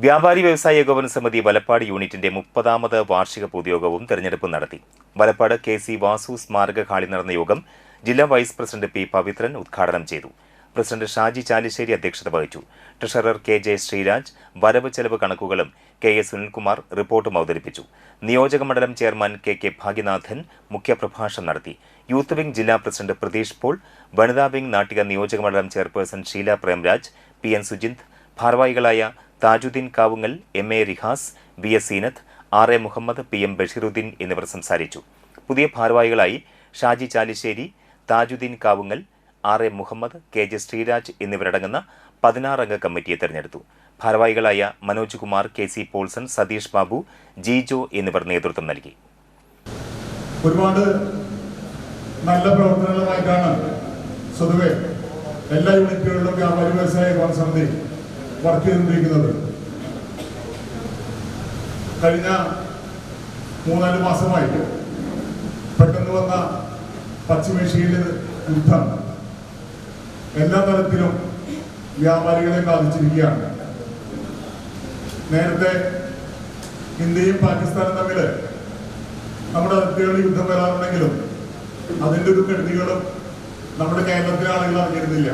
വ്യാപാരി വ്യവസായ ഏകോപന സമിതി വലപ്പാട് യൂണിറ്റിന്റെ 30ാമത് വാർഷിക പൊതുയോഗവും തെരഞ്ഞെടുപ്പും നടത്തി. വലപ്പാട് കെ.സി. വാസു സ്മാരക ഹാളിൽ നടന്ന യോഗം ജില്ലാ വൈസ് പ്രസിഡന്റ് പി. പവിത്രൻ ഉദ്ഘാടനം ചെയ്തു. പ്രസിഡന്റ് ഷാജി ചാലിശ്ശേരി അധ്യക്ഷത വഹിച്ചു. Treasurer KJ. ശ്രീരാജ് വരവ് ചെലവ് കണക്കുകളും കെ.എ. സുനിൽകുമാർ റിപ്പോർട്ടും അവതരിപ്പിച്ചു. നിയോജക മണ്ഡലം ചെയർമാൻ കെ. ഭാഗ്യനാഥൻ മുഖ്യപ്രഭാഷണം നടത്തി. യൂത്ത് വിംഗ് ജില്ലാ പ്രസിഡന്റ് പ്രതീഷ് പോൾ, വനിതാ വിംഗ് നാട്ടിക നിയോജക മണ്ഡലം ചെയർപേഴ്സൺ ഷീല പ്രേംരാജ്, പി.എൻ. സുജിന്ത്, ഭാരവാഹികളായ Thajudheen Kavungal, M A. Rihas, V S. Seenath, R A. Muhammad, P M. Basheerudheen എന്നിവർ സംസാരിച്ചു. പുതിയ ഭാരവാഹികളായി ഷാജി ചാലിശ്ശേരി, താജുദ്ദീൻ കാവുങ്ങൽ, ആർ.എ. മുഹമ്മദ്, കെ.ജെ. ശ്രീരാജ് എന്നിവരടങ്ങുന്ന 16-അംഗ കമ്മിറ്റിയെ തെരഞ്ഞെടുത്തു. ഭാരവാഹികളായ മനോജ് കുമാർ, കെ.സി. പോൾസൺ, സതീഷ് ബാബു, ജിജോ എന്നിവർ നേതൃത്വം നൽകി. ഒരുപാട് നല്ല പ്രവർത്തനങ്ങളുമായിട്ടാണ് സ്വതവേ എല്ലാ യൂണിറ്റുകളിലും വ്യാപാരി വ്യവസായ ഏകോപന സമിതി വർക്ക് ചെയ്തുകൊണ്ടിരിക്കുന്നത്. കഴിഞ്ഞ 3-4 മാസമായിട്ട് പെട്ടെന്ന് വന്ന പശ്ചിമേഷ്യയിലെ യുദ്ധം എല്ലാ തരത്തിലും വ്യാപാരികളെ ബാധിച്ചിരിക്കുകയാണ്. നേരത്തെ ഇന്ത്യയും പാകിസ്ഥാനും തമ്മിൽ നമ്മുടെ അതിർത്തികളിൽ യുദ്ധം വരാറുണ്ടെങ്കിലും അതിൻ്റെ ഒരു കെടുതികളും നമ്മുടെ കേരളത്തിലെ ആളുകൾ അറിഞ്ഞിരുന്നില്ല.